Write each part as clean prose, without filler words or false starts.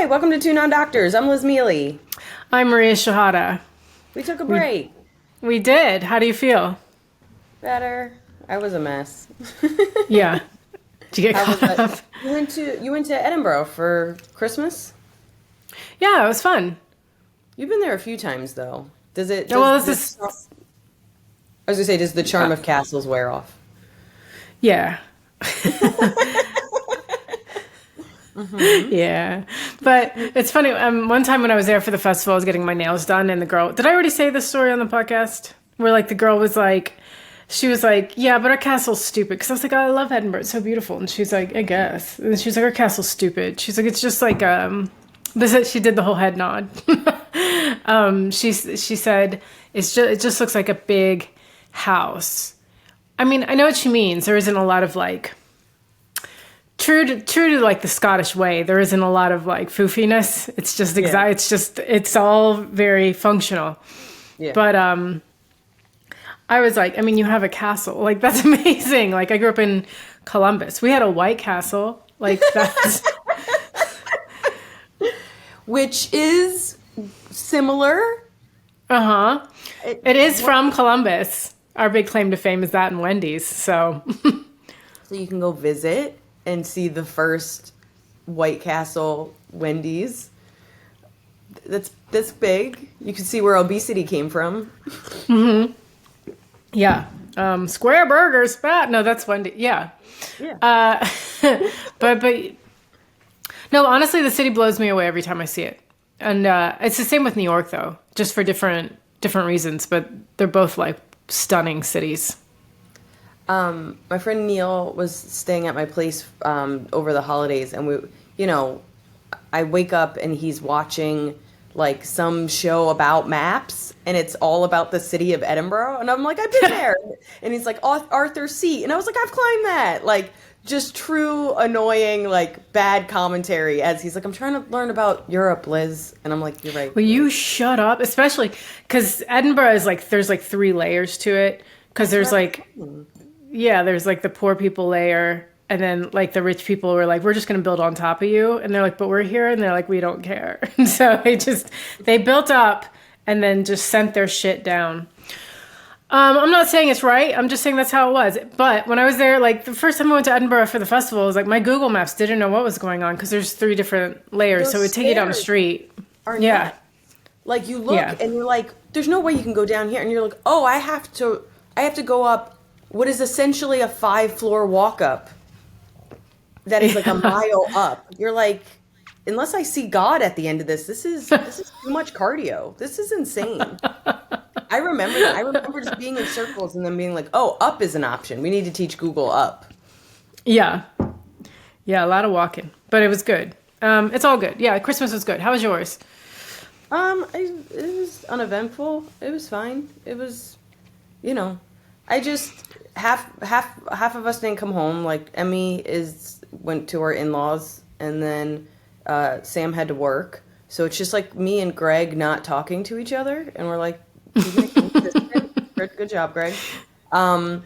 Hi, welcome to Two Non-Doctors. I'm Liz Mealy. I'm Maria Shahada. We took a We break. we did. How do you feel? Better. I was a mess. Yeah. Did you get How was caught that? up? You went to Edinburgh for Christmas? Yeah, it was fun. You've been there a few times though. Does it Oh, does well, the this is I was gonna say, does the charm uh, of castles wear off? yeah. Mm-hmm. Yeah. But it's funny. One time when I was there for the festival, I was getting my nails done, and the girl. Did I already say this story on the podcast? Where like the girl was like, she was like, "Yeah, but our castle's stupid." Because I was like, oh, "I love Edinburgh; it's so beautiful." And she's like, "I guess." And she's like, "Our castle's stupid." She's like, "It's just like This is, she did the whole head nod. She said it just looks like a big house. I mean, I know what she means. There isn't a lot of like true to like the Scottish way. There isn't a lot of like foofiness. It's just Yeah. exact. It's all very functional. Yeah. But I was like, I mean, you have a castle. Like that's amazing. Like I grew up in Columbus. We had a White Castle. Like that's Which is similar. uh-huh. It, It is from Columbus. Our big claim to fame is that and Wendy's. So so you can go visit and see the first White Castle Wendy's. That's big. You can see where obesity came from. yeah. Square burgers, fat. No, that's Wendy. Yeah. Yeah. Uh, but no, honestly, the city blows me away every time I see it, and it's the same with New York though, just for different reasons. But they're both like stunning cities. My friend Neil was staying at my place over the holidays, and I wake up and he's watching like some show about maps, and it's all about the city of Edinburgh, and I'm like, I've been there, and he's like, Arthur's Seat, and I was like, I've climbed that, like just true annoying like bad commentary as he's like, I'm trying to learn about Europe, Liz, and I'm like, you're right. Will you shut up? Especially because Edinburgh is like there's like three layers to it. Because That's there's what I'm like saying. yeah, there's like the poor people layer, and then like the rich people were like, we're just gonna build on top of you, and they're like, but we're here, and they're like, we don't care. And so they built up and then just sent their shit down. I'm not saying it's right. I'm just saying that's how it was. But when I was there, like the first time I went to Edinburgh for the festival, it was like my Google Maps didn't know what was going on because there's three different layers, so it Those would take you down the stairs street. are Yeah, nuts. Like you look yeah. and you're like, there's no way you can go down here, and you're like, oh, I have to go up what is essentially a 5-floor walk up that is like a mile up. You're like, unless I see God at the end of this is too much cardio. This is insane. I remember that. I remember just being in circles and then being like, oh, up is an option. We need to teach Google up. Yeah. Yeah, a lot of walking, but it was good. It's all good. Yeah, Christmas was good. How was yours? It was uneventful. It was fine. It was, I just half of us didn't come home. Like Emmy went to her in-laws, and then Sam had to work. So it's just like me and Greg not talking to each other, and we're like, keeping it consistent. Good job, Greg. And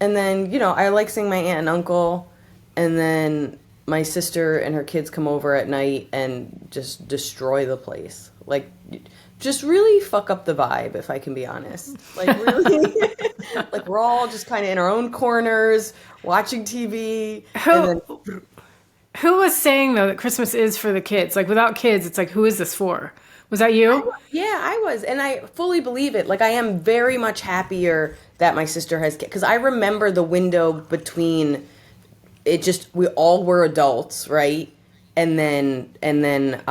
then I like seeing my aunt and uncle, and then my sister and her kids come over at night and just destroy the place. Like, just really fuck up the vibe, if I can be honest. Like, really, like we're all just kind of in our own corners watching TV, and Who then who was saying though that Christmas is for the kids? Like without kids, it's like who is this for? Was that you? yeah, I was, and I fully believe it. Like, I am very much happier that my sister has kids, because I remember the window between it. Just we all were adults, right? And then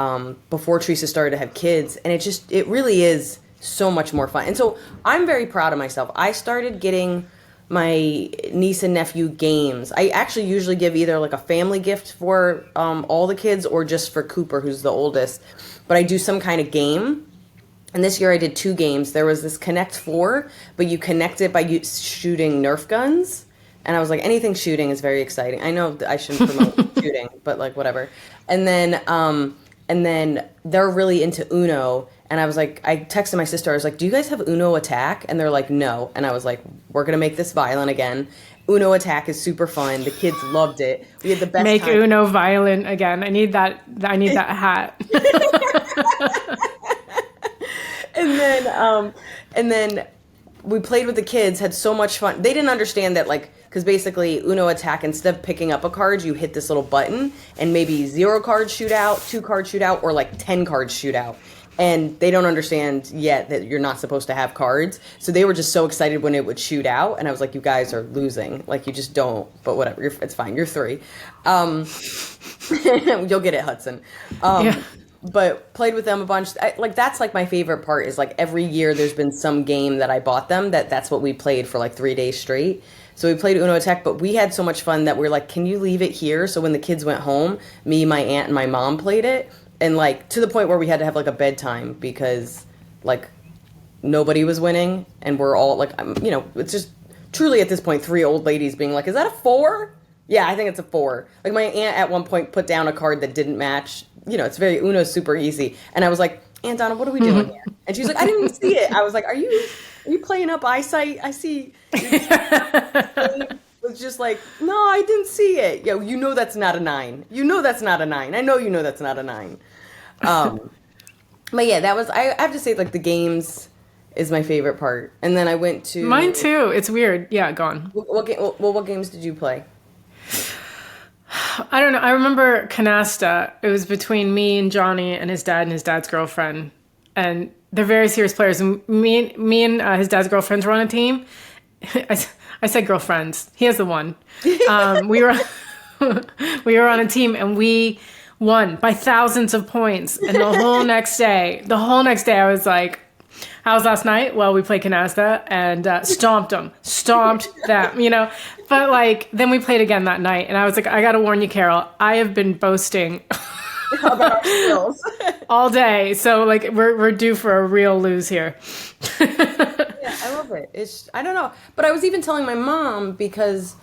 before Teresa started to have kids, and it really is so much more fun. And so I'm very proud of myself. I started getting my niece and nephew games. I actually usually give either like a family gift for all the kids or just for Cooper, who's the oldest. But I do some kind of game. And this year I did 2 games. There was this Connect 4, but you connect it by shooting Nerf guns. And I was like, anything shooting is very exciting. I know that I shouldn't promote shooting, but like whatever. And then they're really into Uno. And I was like, I texted my sister. I was like, do you guys have Uno Attack? And they're like, no. And I was like, we're going to make this violent again. Uno Attack is super fun. The kids loved it. We had the best Make time. Uno violent again. I need that hat. And then we played with the kids, had so much fun. They didn't understand that, like, because basically Uno Attack, instead of picking up a card, you hit this little button and maybe 0 cards shoot out, 2 cards shoot out, or like 10 cards shoot out. And they don't understand yet that you're not supposed to have cards. So they were just so excited when it would shoot out. And I was like, you guys are losing. Like, you just don't. But whatever. It's fine. You're 3. You'll get it, Hudson. Yeah. But played with them a bunch. That's like my favorite part is like every year there's been some game that I bought them that's what we played for like 3 days straight. So we played Uno Attack, but we had so much fun that we're like, can you leave it here? So when the kids went home, me, my aunt, and my mom played it. And like to the point where we had to have like a bedtime because like nobody was winning. And we're all like, it's just truly at this point 3 old ladies being like, is that a 4? Yeah, I think it's a 4. Like my aunt at one point put down a card that didn't match. It's very Uno's super easy. And I was like, Aunt Donna, what are we doing here? And she's like, I didn't even see it. I was like, are you playing up eyesight? I see. Was just like, no, I didn't see it. That's not a 9. That's not a 9. I know that's not a 9. But yeah, that was, I have to say, like, the games is my favorite part. And then I went to... Mine too. It's weird. Yeah, go on. What games did you play? I don't know. I remember Canasta. It was between me and Johnny and his dad's girlfriend. And they're very serious players. And me and his dad's girlfriends were on a team. I said girlfriends. He has the one. We were on a team and we won by thousands of points. And the whole next day, I was like, how was last night? Well, we played Canasta and stomped them. But like, then we played again that night. And I was like, I got to warn you, Carol, I have been boasting about our skills all day. So like, we're due for a real lose here. Yeah, I love it. I don't know. But I was even telling my mom because,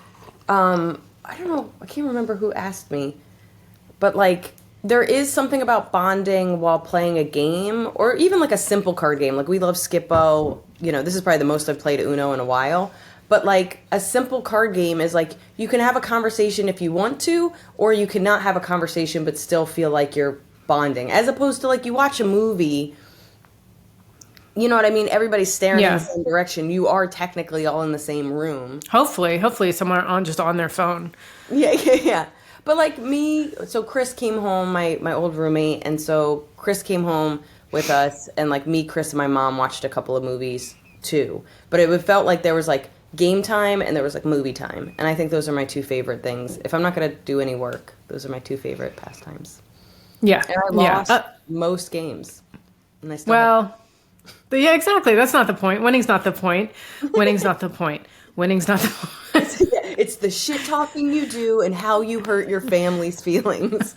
I don't know, I can't remember who asked me. But like, there is something about bonding while playing a game, or even like a simple card game. Like we love Skippo. This is probably the most I've played Uno in a while. But like a simple card game is like you can have a conversation if you want to, or you cannot have a conversation but still feel like you're bonding. As opposed to like you watch a movie, you know what I mean? Everybody's staring in the same direction. You are technically all in the same room. Hopefully someone on their phone. Yeah. But like me, so Chris came home, my old roommate, and so Chris came home with us, and like me, Chris, and my mom watched a couple of movies too. But it felt like there was like game time and there was like movie time. And I think those are my 2 favorite things. If I'm not going to do any work, those are my 2 favorite pastimes. Yeah. And I lost most games. And I still yeah, exactly. That's not the point. Winning's not the point. Winning's not the point. Winning's not the point. It's the shit talking you do and how you hurt your family's feelings.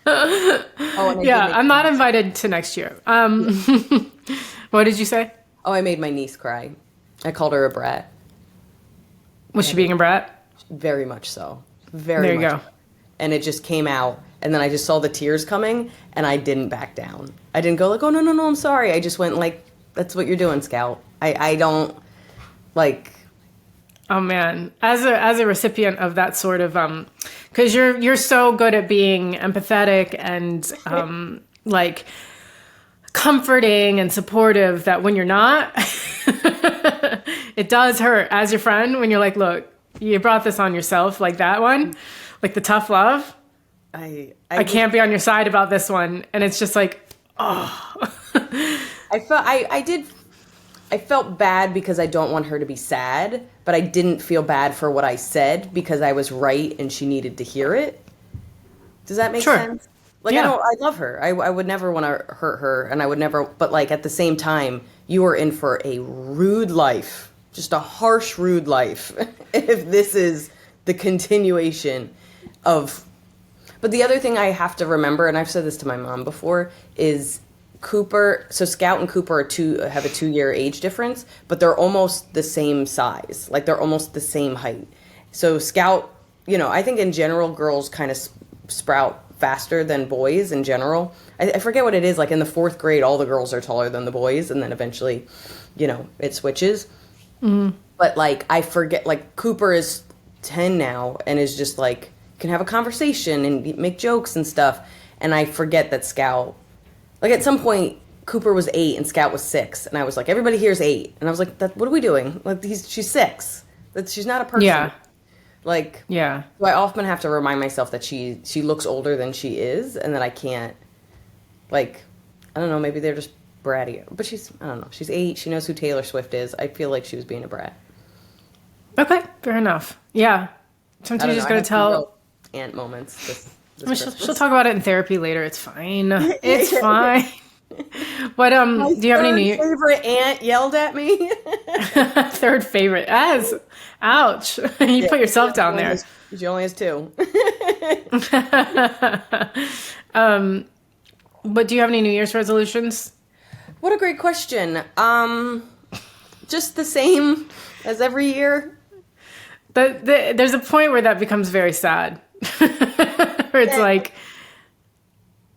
I'm not invited to next year. What did you say? Oh, I made my niece cry. I called her a brat. Was she being a brat? Very much so. Very there you much go. So. And it just came out. And then I just saw the tears coming, and I didn't back down. I didn't go like, oh, no, I'm sorry. I just went like, that's what you're doing, Scout. I don't, like... Oh, man. As a recipient of that sort of... Because you're so good at being empathetic and, like, comforting and supportive that when you're not, it does hurt as your friend when you're like, look, you brought this on yourself, like that one, like the tough love. I can't be on your side about this one. And it's just like, oh. I felt bad because I don't want her to be sad, but I didn't feel bad for what I said because I was right and she needed to hear it. Does that make sense? Like, yeah. I love her. I would never want to hurt her, and I would never, but like at the same time, you are in for a rude life, just a harsh, rude life, if this is the continuation of... But the other thing I have to remember, and I've said this to my mom before, is Cooper, so Scout and Cooper have a 2-year age difference, but they're almost the same size. Like, they're almost the same height. So Scout, I think in general, girls kind of sprout faster than boys in general. I forget what it is. Like, in the 4th grade, all the girls are taller than the boys, and then eventually, it switches. Mm-hmm. But like I forget, like Cooper is 10 now and is just like can have a conversation and make jokes and stuff, and I forget that Scout, like at some point Cooper was 8 and Scout was 6, and I was like, everybody here's 8, and I was like, what are we doing? Like she's 6. She's not a person. Yeah. Like, Yeah. so I often have to remind myself that she looks older than she is, and that I can't, like, I don't know, maybe they're just bratty. But I don't know, she's 8, she knows who Taylor Swift is. I feel like she was being a brat. Okay, fair enough. Yeah. Sometimes you just gotta tell. Aunt moments this I mean, she'll talk about it in therapy later. It's fine. It's fine. But do you have any new favorite aunt yelled at me? third favorite? Ouch. You put yourself down there. She only has 2. But do you have any New Year's resolutions? What a great question. Just the same as every year. There's a point where that becomes very sad. Where it's like,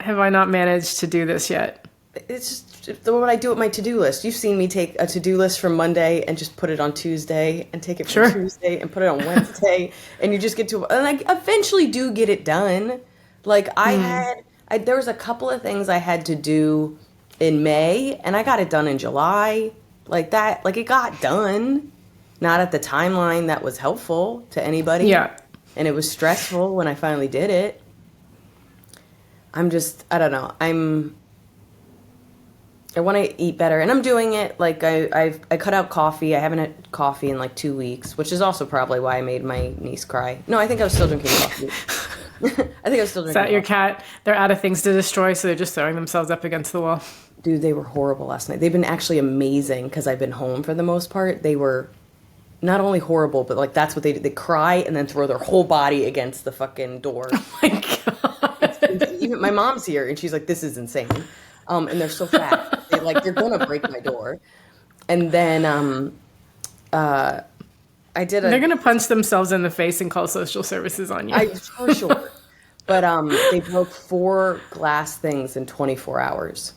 have I not managed to do this yet? It's just what I do with my to-do list. You've seen me take a to-do list from Monday and just put it on Tuesday, and take it from Tuesday and put it on Wednesday, and you just get to, and I eventually do get it done. Like there was a couple of things I had to do in May, and I got it done in July. Like that, like it got done. Not at the timeline that was helpful to anybody. Yeah. And it was stressful when I finally did it. I don't know. I want to eat better, and I'm doing it. Like I cut out coffee. I haven't had coffee in like 2 weeks, which is also probably why I made my niece cry. No, I think I was still drinking coffee. I think I was still drinking. Is that your cat? They're out of things to destroy, so they're just throwing themselves up against the wall. Dude, they were horrible last night. They've been actually amazing because I've been home for the most part. They were not only horrible, but like that's what they do. They cry and then throw their whole body against the fucking door. Oh my God. Even my mom's here, and she's like, "This is insane." And they're so fat. They're gonna break my door. And then They're gonna punch themselves in the face and call social services on you. For sure. But they broke 4 glass things in 24 hours.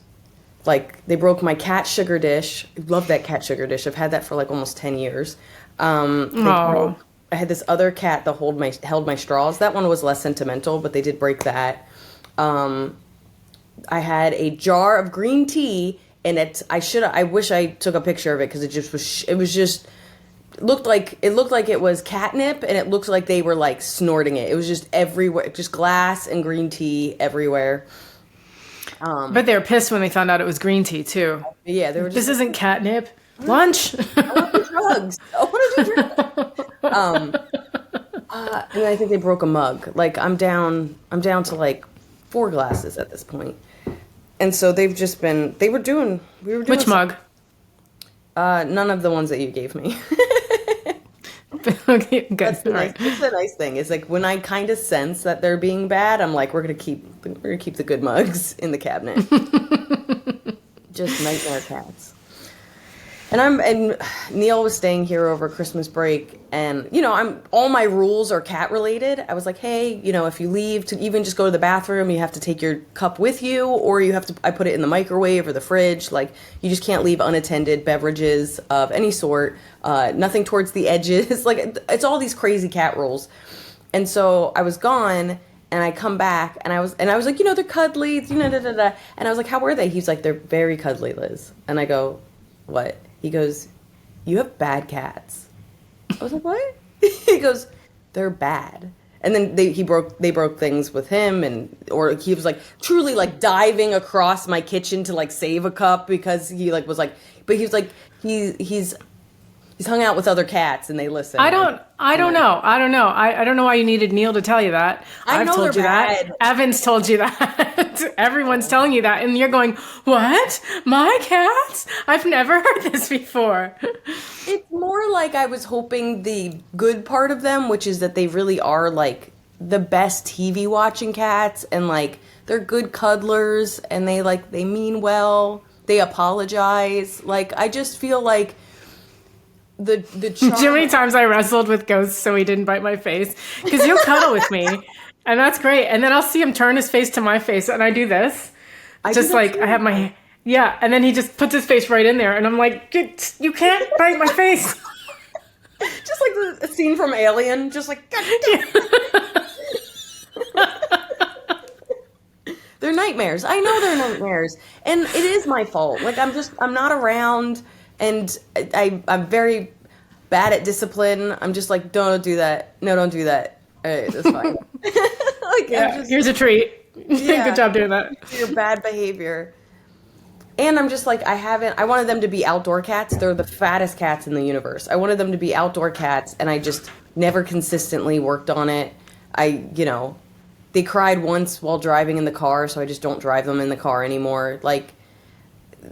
Like they broke my cat sugar dish. I love that cat sugar dish. I've had that for like almost 10 years. I had this other cat that held my straws. That one was less sentimental, but they did break that. I had a jar of green tea, and I wish I took a picture of it because it looked like it was catnip, and it looked like they were like snorting it. It was just everywhere, just glass and green tea everywhere. But they were pissed when they found out it was green tea too. Yeah, they were. This isn't catnip. Lunch. I want the drugs. I want to do drugs. And I think they broke a mug. Like I'm down to like 4 glasses at this point. And so we were doing. Which mug? None of the ones that you gave me. Okay, good. That's the nice thing. Is like when I kind of sense that they're being bad, I'm like, we're gonna keep the good mugs in the cabinet. Just nightmare cats. And Neil was staying here over Christmas break, and all my rules are cat related. I was like, hey, if you leave to even just go to the bathroom, you have to take your cup with you, or I put it in the microwave or the fridge. Like you just can't leave unattended beverages of any sort, nothing towards the edges. Like it's all these crazy cat rules. And so I was gone, and I come back, and I was like, they're cuddly, da, da, da. And I was like, how were they? He's like, they're very cuddly, Liz. And I go, what? He goes, you have bad cats. I was like, what? He goes, they're bad. And then they broke things with him, or he was like truly like diving across my kitchen to like save a cup because he like was like, but he was like he's hung out with other cats and they listen. I don't know. I don't know why you needed Neil to tell you that. I've told you that. Evan's told you that. Everyone's telling you that, and you're going, what? My cats? I've never heard this before. It's more like I was hoping the good part of them, which is that they really are like the best TV watching cats, and like they're good cuddlers, and they mean well. They apologize. Like I just feel like the charm. Do you know how many times I wrestled with Ghost so he didn't bite my face? Because he'll cuddle with me, and that's great. And then I'll see him turn his face to my face, and I do this. I have my... Yeah, and then he just puts his face right in there, and I'm like, you can't bite my face. Just like the scene from Alien, just like, God damn. They're nightmares. I know they're nightmares. And it is my fault. Like, I'm not around, and I'm very bad at discipline. I'm just like, don't do that. No, don't do that. All right, that's fine. Like, Yeah, here's a treat. Yeah. Good job doing that. Your bad behavior. And I'm just like, I wanted them to be outdoor cats. They're the fattest cats in the universe. I wanted them to be outdoor cats, and I just never consistently worked on it. They cried once while driving in the car, so I just don't drive them in the car anymore. Like,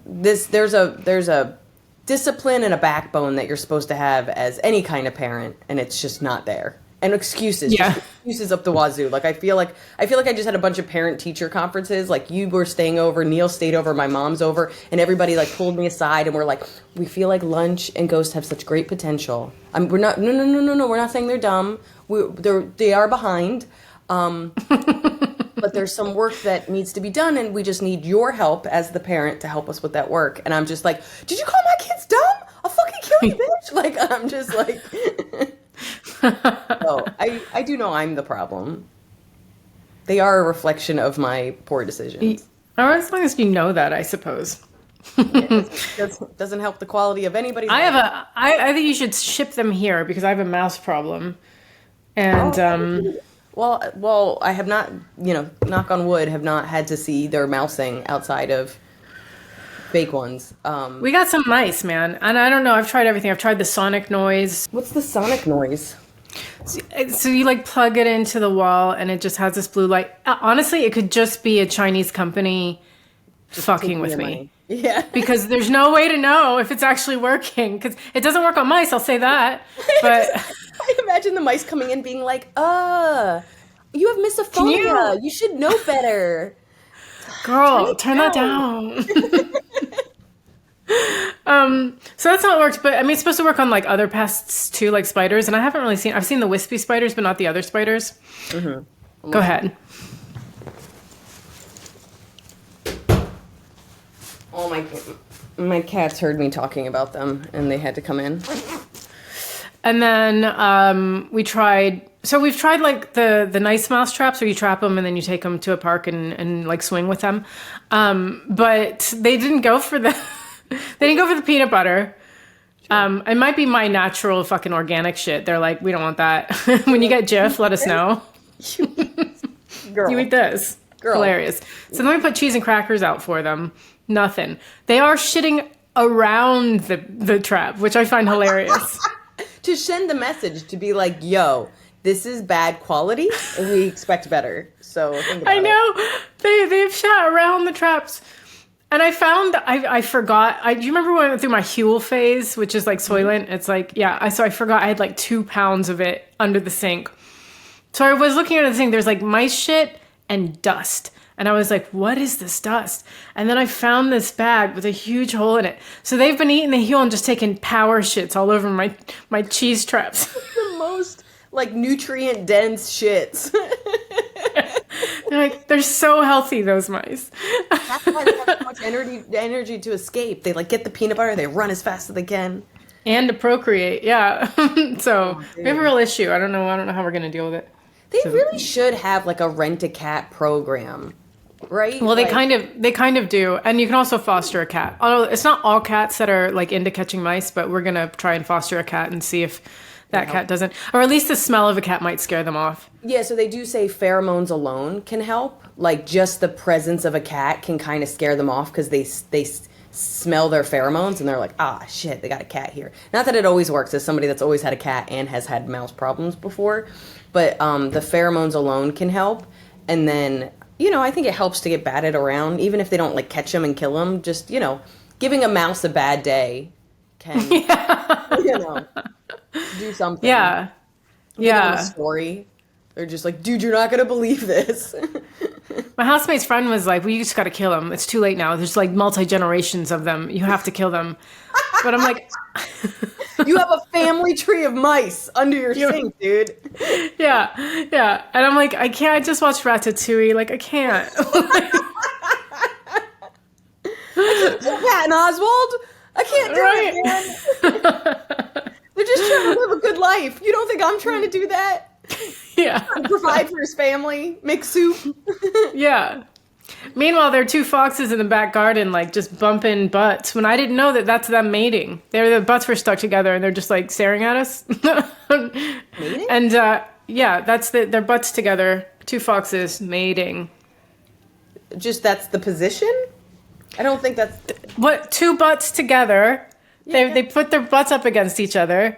there's a discipline and a backbone that you're supposed to have as any kind of parent, and it's just not there. And excuses, just excuses up the wazoo. Like I feel like I just had a bunch of parent-teacher conferences. Like, you were staying over, Neil stayed over, my mom's over, and everybody like pulled me aside and we're like, we feel like Lunch and Ghost have such great potential. We're not. No. We're not saying they're dumb. They are behind. But there's some work that needs to be done, and we just need your help as the parent to help us with that work. And I'm just like, did you call my kids dumb? I'll fucking kill you, bitch. Like, I'm just like. So I do know I'm the problem. They are a reflection of my poor decisions. Or as long as you know that, I suppose. Doesn't help the quality of anybody's I life. I think you should ship them here because I have a mouse problem. And Well, I have not, knock on wood, have not had to see their mousing outside of fake ones. We got some mice, man. And I don't know, I've tried everything. I've tried the sonic noise. What's the sonic noise? So you like plug it into the wall and it just has this blue light. Honestly, it could just be a Chinese company just fucking with me. Money. Yeah. Because there's no way to know if it's actually working. Because it doesn't work on mice, I'll say that. But I imagine the mice coming in being like, you have misophonia. You should know better. Girl, turn that down. So that's how it works. But I mean, it's supposed to work on like other pests too, like spiders. And I haven't really I've seen the wispy spiders, but not the other spiders. Mm-hmm. Go ahead. Oh, my cats heard me talking about them and they had to come in. And then we've tried like the nice mouse traps where you trap them and then you take them to a park and like swing with them. But they didn't go for the peanut butter. It might be my natural fucking organic shit. They're like, we don't want that. When you get Jif, let us know. Girl. You eat this. Girl. Hilarious. So then we put cheese and crackers out for them. Nothing. They are shitting around the trap, which I find hilarious. To send the message to be like, yo, this is bad quality and we expect better. So think about I know. They've shot around the traps. And I found, I forgot, do you remember when I went through my Huel phase, which is like Soylent? It's like, yeah, so I forgot I had like 2 pounds of it under the sink. So I was looking at the thing, there's like mice shit and dust. And I was like, what is this dust? And then I found this bag with a huge hole in it. So they've been eating the Huel and just taking power shits all over my cheese traps. The most like nutrient dense shits. They're so healthy, those mice. That's why they have so much energy to escape. They like get the peanut butter, they run as fast as they can. And to procreate, yeah. So we have a real issue. I don't know how we're gonna deal with it. They really should have like a rent-a-cat program, right? Well, they kind of do, and you can also foster a cat. Although it's not all cats that are like into catching mice, but we're gonna try and foster a cat and see if that cat doesn't, or at least the smell of a cat might scare them off. Yeah, so they do say pheromones alone can help. Like just the presence of a cat can kind of scare them off because they smell their pheromones and they're like, ah, shit, they got a cat here. Not that it always works as somebody that's always had a cat and has had mouse problems before, but the pheromones alone can help. And then, I think it helps to get batted around, even if they don't like catch them and kill them. Just, giving a mouse a bad day can, do something. Yeah. Give them a story. They're just like, dude, you're not going to believe this. My housemate's friend was like, well, you just got to kill them. It's too late now. There's like multi-generations of them. You have to kill them. But I'm like... You have a family tree of mice under your sink, dude. Yeah. And I'm like, I can't. I just watched Ratatouille. Like, I can't. Patton Oswald. I can't do it, man. They're just trying to live a good life. You don't think I'm trying to do that? Yeah. Provide for his family, make soup. Yeah. Meanwhile, there are two foxes in the back garden, like just bumping butts. When I didn't know that that's them mating. The butts were stuck together, and they're just like staring at us. Mating? And yeah, that's their butts together. Two foxes mating. Just that's the position? I don't think that's... What? Two butts together. Yeah. They put their butts up against each other,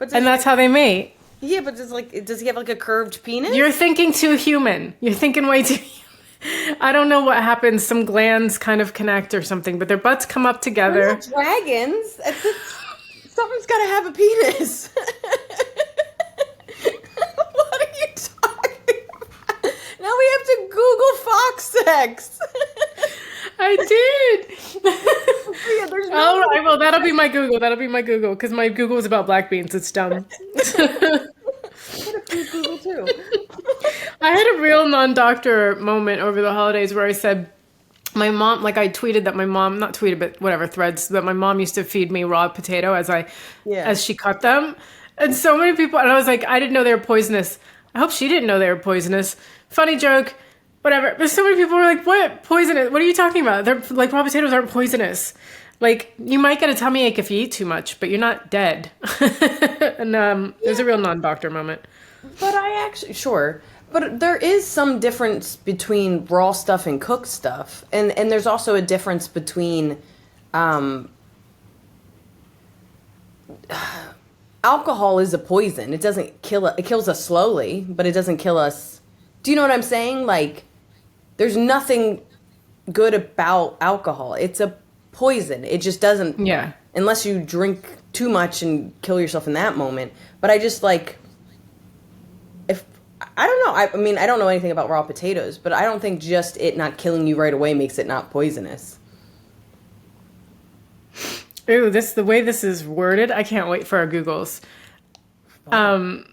But and that's how they mate. Yeah, but does he have like a curved penis? You're thinking too human. You're thinking way too human. I don't know what happens. Some glands kind of connect or something, but their butts come up together. We're not dragons. Someone's got to have a penis. What are you talking about? Now we have to Google fox sex. I did. Yeah, there's no... All right, well, that'll be my Google. That'll be my Google, because my Google is about black beans. It's dumb. What if you Google too? I had a real non-doctor moment over the holidays where I said, my mom, like I tweeted that my mom, not tweeted, but whatever, threads, that my mom used to feed me raw potato as she cut them. And so many people, and I was like, I didn't know they were poisonous. I hope she didn't know they were poisonous. Funny joke, whatever. But so many people were like, what? Poisonous? What are you talking about? They're like, raw potatoes aren't poisonous. Like, you might get a tummy ache if you eat too much, but you're not dead. And it was a real non-doctor moment. But I actually, sure. But there is some difference between raw stuff and cooked stuff. And there's also a difference between alcohol is a poison. It doesn't kill it kills us slowly, but it doesn't kill us. Do you know what I'm saying? Like, there's nothing good about alcohol. It's a poison. It just doesn't, unless you drink too much and kill yourself in that moment. But I just like, if I don't know, I mean, I don't know anything about raw potatoes, but I don't think just it not killing you right away makes it not poisonous. Ooh, the way this is worded, I can't wait for our Googles. The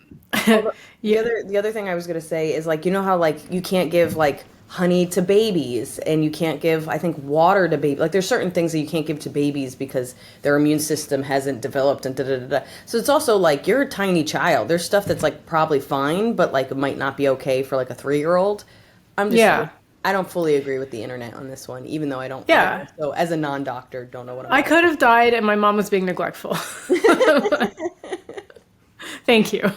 other thing I was gonna say is, like, you know how like you can't give like honey to babies, and you can't give, I think, water to babies. Like, there's certain things that you can't give to babies because their immune system hasn't developed, and da-da-da-da. So it's also like, you're a tiny child. There's stuff that's like probably fine, but like it might not be okay for like a 3-year-old. I'm just like, I don't fully agree with the internet on this one, even though I don't. Yeah. So as a non-doctor, don't know what I'm. I could have died, and my mom was being neglectful. Thank you.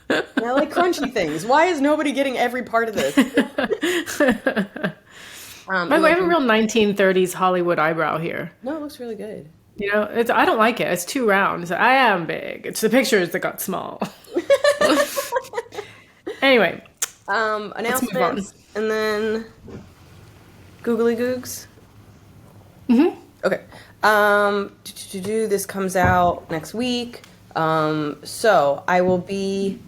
I like crunchy things. Why is nobody getting every part of this? By the way, I have a real 1930s Hollywood eyebrow here. No, it looks really good. You know, I don't like it. It's too round. So I am big. It's the pictures that got small. Anyway. Announcements. And then Googly Googs. Mm-hmm. Okay. This comes out next week. So I will be,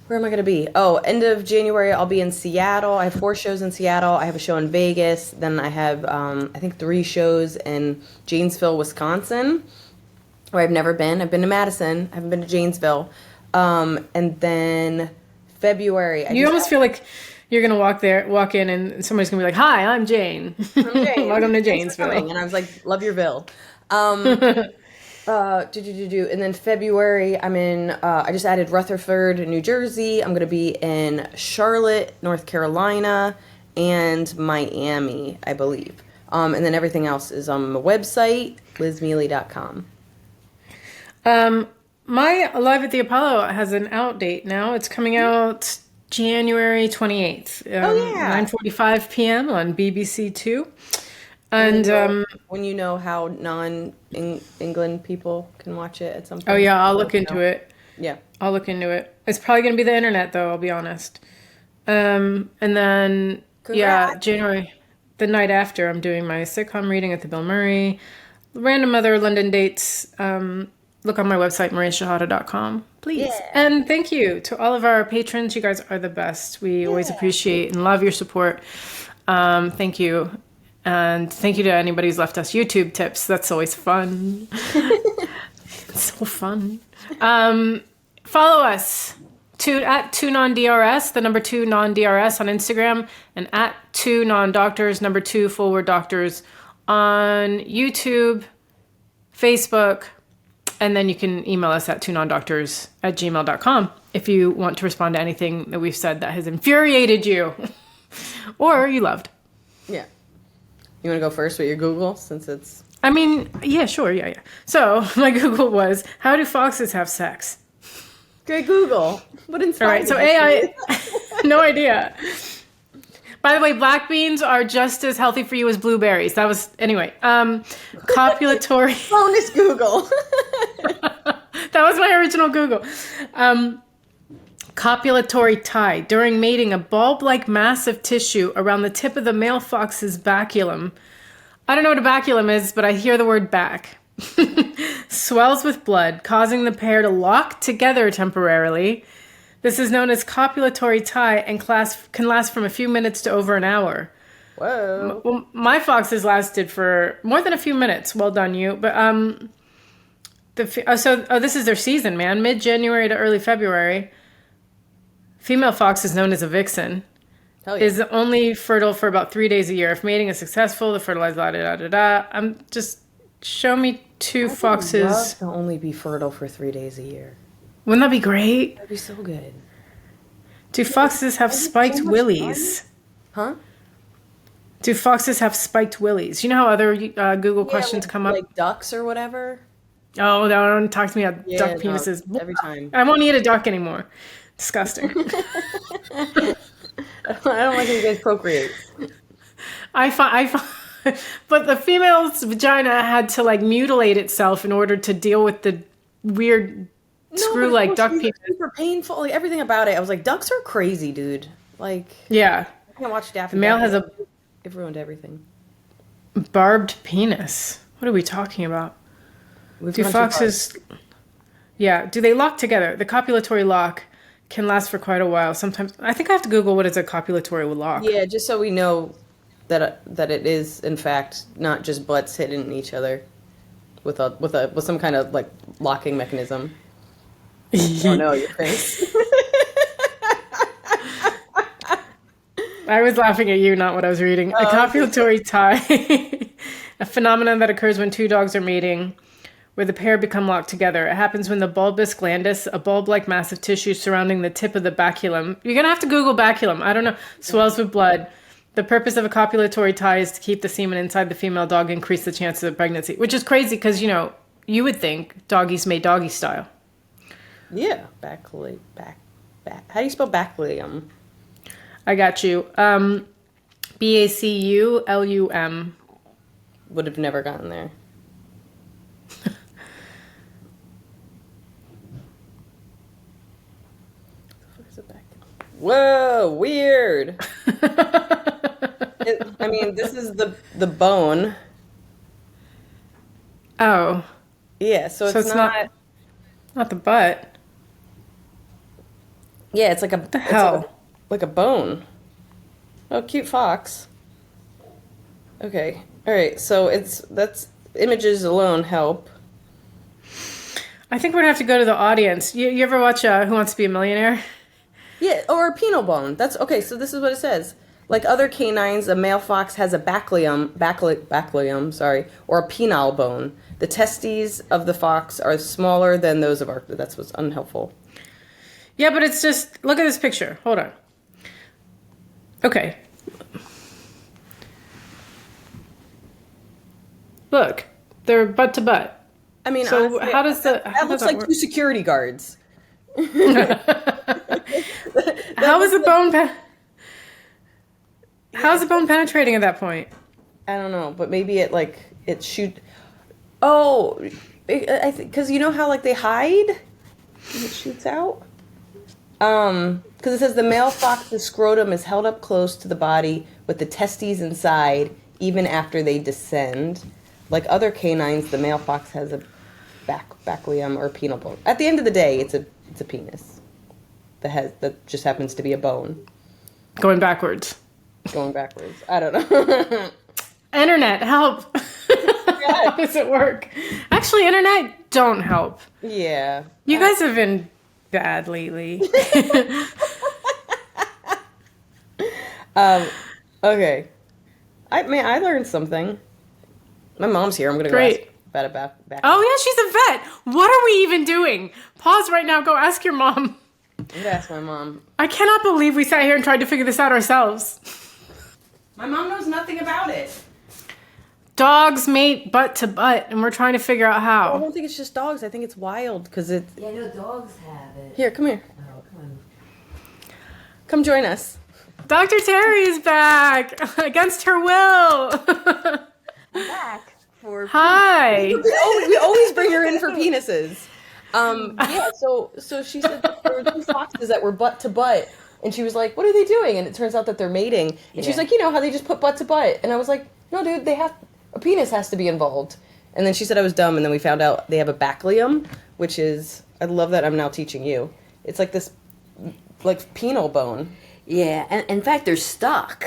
where am I going to be? Oh, end of January, I'll be in Seattle. I have 4 shows in Seattle. I have a show in Vegas. Then I have, I think 3 shows in Janesville, Wisconsin, where I've never been. I've been to Madison. I haven't been to Janesville. And then February. You almost feel like you're going to walk in and somebody's going to be like, hi, I'm Jane. I'm Jane. Welcome to Janesville. And I was like, love your Ville. And then February, I'm in, I just added Rutherford, New Jersey. I'm going to be in Charlotte, North Carolina, and Miami, I believe. And then everything else is on my website, lizmealy.com. My Live at the Apollo has an out date now. It's coming out January 28th. 9:45 p.m. on BBC Two. And when you know how non-England people can watch it at some point. Oh yeah, I'll look into it. Yeah, I'll look into it. It's probably going to be the internet, though. I'll be honest. And then January, the night after, I'm doing my sitcom reading at the Bill Murray. Random other London dates. Look on my website, mariashahada.com, please. Yeah. And thank you to all of our patrons. You guys are the best. We always appreciate and love your support. Thank you. And thank you to anybody who's left us YouTube tips. That's always fun. It's so fun. Follow us at 2nondrs, the number 2 non-DRS on Instagram, and at 2nondoctors, number 2 _ doctors on YouTube, Facebook, And then you can email us at twonon-doctors@gmail.com if you want to respond to anything that we've said that has infuriated you or you loved. Yeah. You want to go first with your Google since it's... I mean, yeah, sure. Yeah. So my Google was, how do foxes have sex? Great Google. What inspired All right. So AI, no idea. By the way, black beans are just as healthy for you as blueberries. That was, anyway, copulatory. Bonus Google. That was my original Google. Copulatory tie. During mating, a bulb-like mass of tissue around the tip of the male fox's baculum. I don't know what a baculum is, but I hear the word back. Swells with blood, causing the pair to lock together temporarily. This is known as copulatory tie and can last from a few minutes to over an hour. Whoa. Well, my foxes lasted for more than a few minutes. Well done, you. But this is their season, man. Mid-January to early February. Female fox is known as a vixen. Hell yeah. Is only fertile for about 3 days a year. If mating is successful, the fertilizer, I'm just show me two foxes. I'd love to only be fertile for 3 days a year. Wouldn't that be great? That'd be so good. Do foxes have spiked so willies? Huh? Do foxes have spiked willies? You know how other Google questions come up? Like ducks or whatever? Oh, don't talk to me about duck penises. No, every time. I won't eat a duck anymore. Disgusting. I don't like you guys procreate. I find, but the female's vagina had to like mutilate itself in order to deal with the weird screw-like duck penis. Super painful. Like everything about it, I was like, ducks are crazy, dude. Like, yeah, I can't watch Daffy. The male has It ruined everything. Barbed penis. What are we talking about? Do foxes? Yeah. Do they lock together? The copulatory lock can last for quite a while. Sometimes I think I have to Google what is a copulatory lock. Yeah, just so we know that it is in fact not just butts hitting each other with some kind of like locking mechanism. Oh no, your face. I was laughing at you, not what I was reading. A copulatory tie, a phenomenon that occurs when two dogs are mating, where the pair become locked together. It happens when the bulbus glandis, a bulb-like mass of tissue surrounding the tip of the baculum. You're going to have to Google baculum. I don't know. Swells with blood. The purpose of a copulatory tie is to keep the semen inside the female dog, increase the chances of pregnancy, which is crazy because, you know, you would think doggies made doggy style. Yeah, back. How do you spell baculum? I got you. Baculum. Would have never gotten there. Whoa, weird. I mean, this is the bone. Oh. Yeah, so it's not the butt. Yeah, it's like the hell? Like a bone. Oh, cute fox. Okay. All right. So that's images alone help. I think we're gonna have to go to the audience. You ever watch Who Wants to Be a Millionaire? Yeah, or a penile bone. That's okay. So this is what it says. Like other canines, a male fox has a baculum, or a penile bone. The testes of the fox are smaller than those of our. That's what's unhelpful. Yeah, but it's just look at this picture. Hold on. Okay. Look, they're butt to butt. I mean, so honestly, how does that looks like work? two security guards. How is the bone? How's the bone penetrating at that point? I don't know, but maybe it shoot. Oh, I think because you know how like they hide, it shoots out. Because it says the male fox's scrotum is held up close to the body with the testes inside, even after they descend. Like other canines, the male fox has a baculum or penile bone. At the end of the day, it's a penis that just happens to be a bone. Going backwards. I don't know. Internet, help. How does it work? Actually, internet, don't help. Yeah. You guys have been bad lately. Okay. I learned something. My mom's here. I'm gonna go ask. about a back. Oh, yeah, she's a vet. What are we even doing? Pause right now. Go ask your mom. I'm gonna ask my mom. I cannot believe we sat here and tried to figure this out ourselves. My mom knows nothing about it. Dogs mate butt to butt, and we're trying to figure out I how. don't think it's just dogs. I think it's wild because it's. Yeah, no, dogs have it. Here, come here. Oh, come on. Come join us. Dr. Terry is back against her will. Back for Hi. We always bring her in for penises. Yeah, so she said that there were 2 foxes that were butt to butt, and she was like, "What are they doing?" And it turns out that they're mating. And she's Yeah. like, "You know how they just put butt to butt?" And I was like, "No, dude, a penis has to be involved." And then she said I was dumb, and then we found out they have a backlium, which is, I love that I'm now teaching you. It's like this, like penal bone. Yeah, and in fact, they're stuck.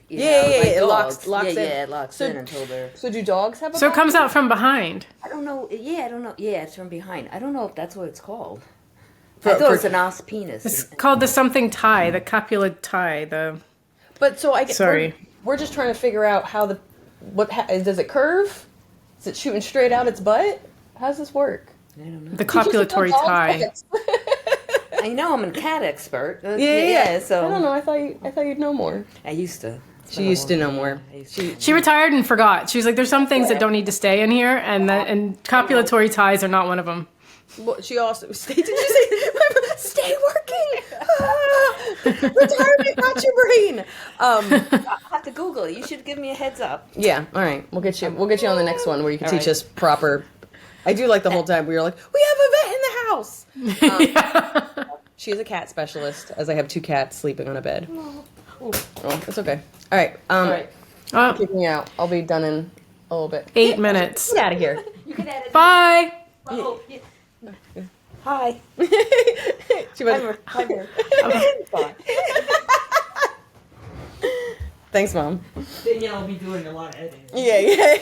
You Yeah, know, yeah, like yeah, it dogs. locks in. Yeah, it locks So- in until they're. So do dogs have a So it comes out from behind. I don't know. Yeah, I don't know. Yeah, it's from behind. I don't know if that's what it's called. For- I thought for- it's an os penis. It's called the something tie, the copula tie. But so I get, Sorry. we're just trying to figure out how does it curve? Is it shooting straight out its butt? How does this work? I don't know. The copulatory tie. I know I'm a cat expert. Yeah. So I don't know. I thought you'd know more. I used to. It's She been a used to long know time. more. I used to. She retired and forgot. She was like, "There's some things that don't need to stay in here, and copulatory ties are not one of them." Well, she also stay. Did you say stay working? Retirement got your brain. I'll have to Google it. You should give me a heads up. Yeah. All right. We'll get you on the next one where you can All teach right. us proper. I do like the whole time we were like, we have a vet in the house. She is a cat specialist, as I have 2 cats sleeping on a bed. Oh, it's okay. All right. All right. Oh, Kick me out. I'll be done in a little bit. 8 minutes. Get out of here. You can edit. Bye. Oh, yeah. Hi. She went, Hi, Mary. Bye. thanks, Mom. Danielle will be doing a lot of editing. Yeah.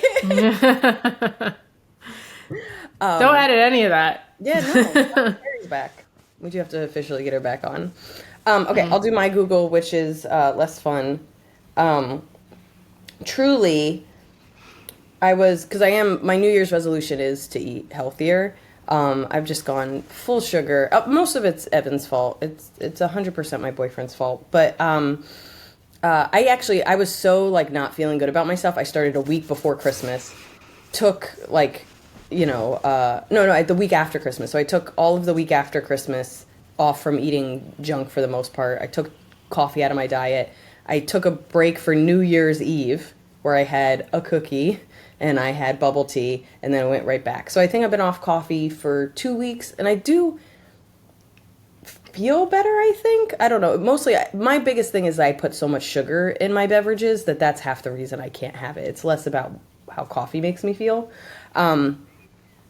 Don't edit any of that. Yeah, no. Mary's back. We do have to officially get her back on. Okay, I'll do my Google, which is less fun. Truly, my New Year's resolution is to eat healthier. I've just gone full sugar. Most of it's Evan's fault. It's 100% my boyfriend's fault. But I was so like not feeling good about myself. I started a week before Christmas. Took like, the week after Christmas. So I took all of the week after Christmas off from eating junk for the most part. I took coffee out of my diet. I took a break for New Year's Eve where I had a cookie and I had bubble tea, and then I went right back. So I think I've been off coffee for 2 weeks, and I do feel better, I think. I don't know. Mostly, my biggest thing is I put so much sugar in my beverages that's half the reason I can't have it. It's less about how coffee makes me feel.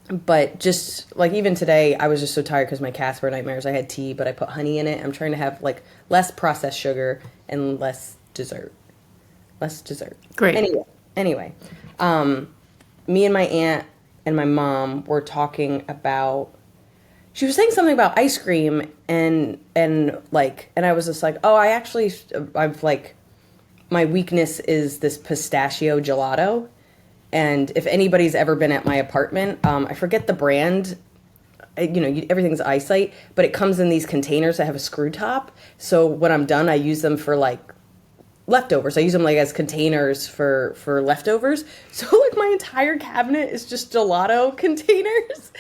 But just, like, even today, I was just so tired because my cats were nightmares. I had tea, but I put honey in it. I'm trying to have, like, less processed sugar and less dessert. Great. Anyway, me and my aunt and my mom were talking about, she was saying something about ice cream and I was just like, oh, I've like, my weakness is this pistachio gelato. And if anybody's ever been at my apartment, I forget the brand, everything's eyesight, but it comes in these containers that have a screw top. So when I'm done, I use them for like leftovers. I use them like as containers for leftovers. So like my entire cabinet is just gelato containers.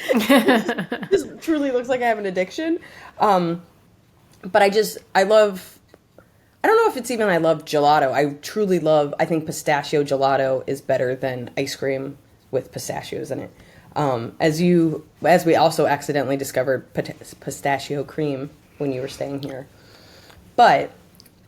This truly looks like I have an addiction. But I love, I don't know if it's even I love gelato. I think pistachio gelato is better than ice cream with pistachios in it. As we also accidentally discovered pistachio cream when you were staying here. But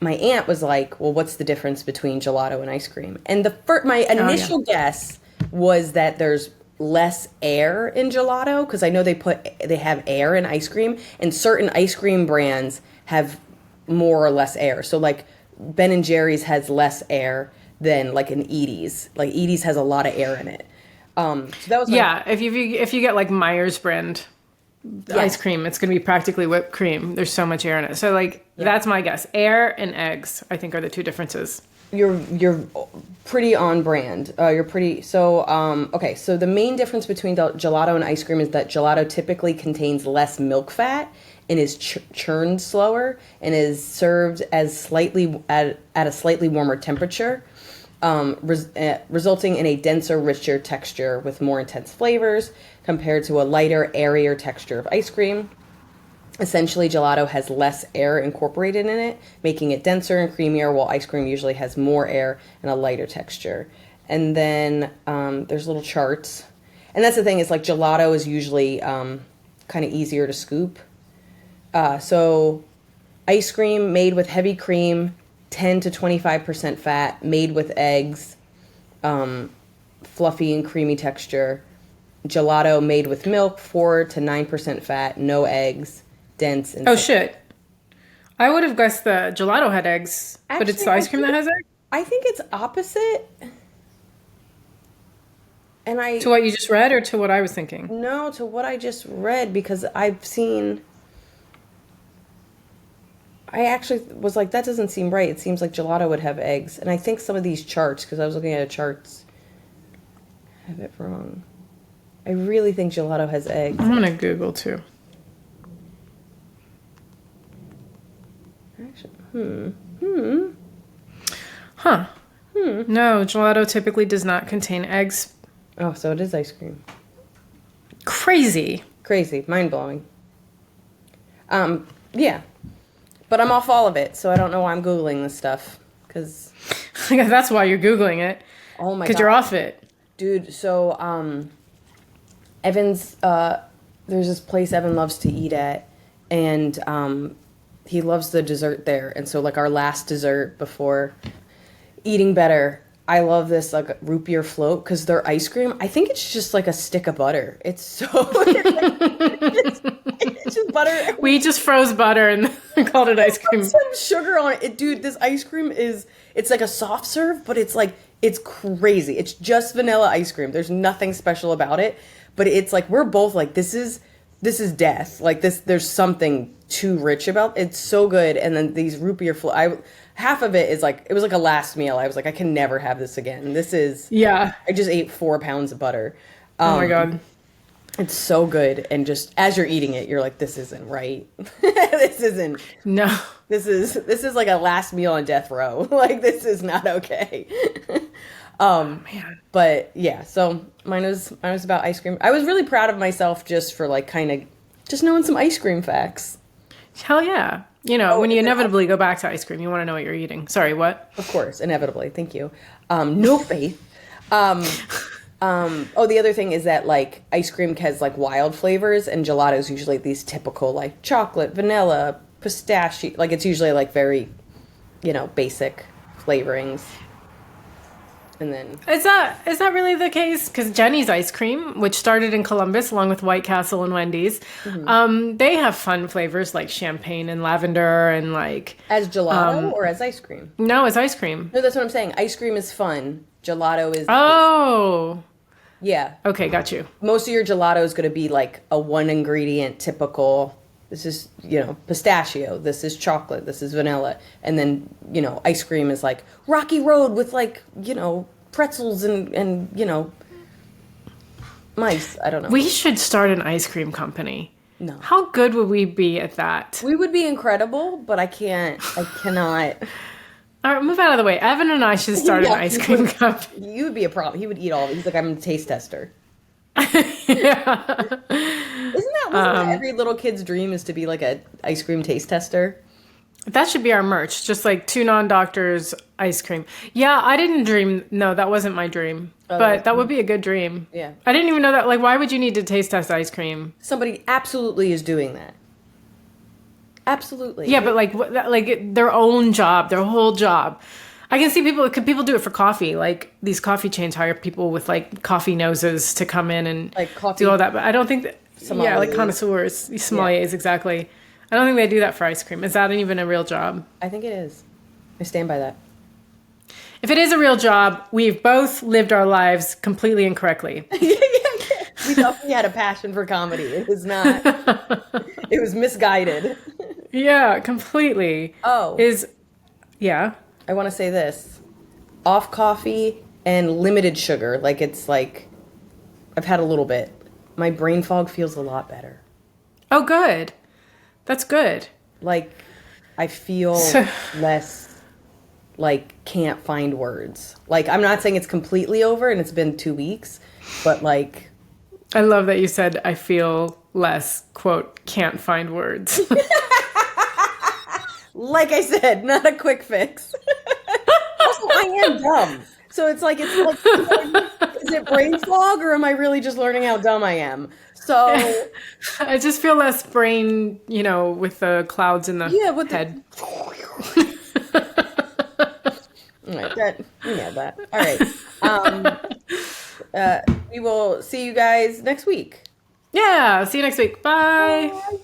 my aunt was like, well, what's the difference between gelato and ice cream? And my initial guess was that there's less air in gelato, because I know they have air in ice cream, and certain ice cream brands have more or less air. So like Ben and Jerry's has less air than like an Edie's. Like Edie's has a lot of air in it. So that was If you get like Myers brand ice cream, it's going to be practically whipped cream. There's so much air in it. So like that's my guess. Air and eggs, I think, are the 2 differences. You're pretty on brand. You're pretty so okay. So the main difference between gelato and ice cream is that gelato typically contains less milk fat and is churned slower and is served as slightly at a slightly warmer temperature, resulting in a denser, richer texture with more intense flavors compared to a lighter, airier texture of ice cream. Essentially, gelato has less air incorporated in it, making it denser and creamier, while ice cream usually has more air and a lighter texture. And then there's little charts. And that's the thing, is like gelato is usually kind of easier to scoop. So ice cream made with heavy cream, 10 to 25% fat, made with eggs, fluffy and creamy texture. Gelato made with milk, 4 to 9% fat, no eggs, dense and Shit. I would have guessed the gelato had eggs, but it's the ice cream that has eggs? I think it's opposite. And To what you just read or to what I was thinking? No, to what I just read, because I actually was like, that doesn't seem right. It seems like gelato would have eggs. And I think some of these charts, because I was looking at charts, have it wrong. I really think gelato has eggs. I'm going to Google too. Actually, No, gelato typically does not contain eggs. Oh, so it is ice cream. Crazy. Crazy. Mind-blowing. Yeah. But I'm off all of it, so I don't know why I'm Googling this stuff. Because... That's why you're Googling it. Oh my God. Because you're off it. Dude, so, Evan's, there's this place Evan loves to eat at, and, he loves the dessert there. And so, like, our last dessert before eating better, I love this, like, root beer float, because their ice cream, I think it's just, like, a stick of butter. It's so, it's just butter. We just froze butter and called it ice cream. Some sugar on it. Dude, this ice cream it's like a soft serve, but it's like, it's crazy. It's just vanilla ice cream. There's nothing special about it, but it's like, we're both like, this is death. Like there's something too rich about it. It's so good. And then these root beer half of it is like, it was like a last meal. I was like, I can never have this again. I just ate 4 pounds of butter. Oh my God. It's so good. And just as you're eating it, you're like, this isn't right. This isn't. No. This is like a last meal on death row. Like, this is not okay. Man. But yeah, so mine was about ice cream. I was really proud of myself just for like kind of just knowing some ice cream facts. Hell yeah. You know, when you inevitably go back to ice cream, you want to know what you're eating. Sorry, what? Of course, inevitably. Thank you. No faith. The other thing is that like ice cream has like wild flavors, and gelato is usually these typical like chocolate, vanilla, pistachio. Like it's usually like very, basic flavorings. And then Is that really the case? Because Jenny's Ice Cream, which started in Columbus along with White Castle and Wendy's, they have fun flavors like champagne and lavender and like... As gelato or as ice cream? No, as ice cream. No, that's what I'm saying. Ice cream is fun. Gelato is... Oh! Yeah. Okay, got you. Most of your gelato is going to be like a one ingredient typical... This is, pistachio. This is chocolate. This is vanilla. And then, ice cream is like Rocky Road with like, pretzels and mice. I don't know. We should start an ice cream company. No. How good would we be at that? We would be incredible, but I cannot. All right, move out of the way. Evan and I should start an ice cream company. You would be a problem. He would eat all of it. He's like, I'm a taste tester. Yeah. Wasn't that every little kid's dream is to be like a ice cream taste tester? That should be our merch. Just like 2 non-doctors ice cream. Yeah, I didn't dream. No, that wasn't my dream. But that would be a good dream. Yeah. I didn't even know that. Like, why would you need to taste test ice cream? Somebody absolutely is doing that. Absolutely. Yeah, but like their own job, their whole job. I can see people do it for coffee. Like these coffee chains hire people with like coffee noses to come in and like coffee, do all that. But I don't think that, sommeliers. Yeah, like connoisseurs, sommeliers, exactly. I don't think they do that for ice cream. Is that even a real job? I think it is. I stand by that. If it is a real job, we've both lived our lives completely incorrectly. We thought we had a passion for comedy. It was not. It was misguided. Yeah, completely. Oh. Yeah. I want to say this. off coffee and limited sugar. Like it's like I've had a little bit. My brain fog feels a lot better. Oh, good. That's good. Like I feel less like can't find words. Like I'm not saying it's completely over and it's been 2 weeks, but like I love that you said, I feel less, quote, can't find words. like I said, not a quick fix. Also, I am dumb. So it's like, is it brain fog or am I really just learning how dumb I am? So I just feel less brain, with the clouds in the head. All right, you know that. All right. We will see you guys next week. Yeah, see you next week. Bye. Bye.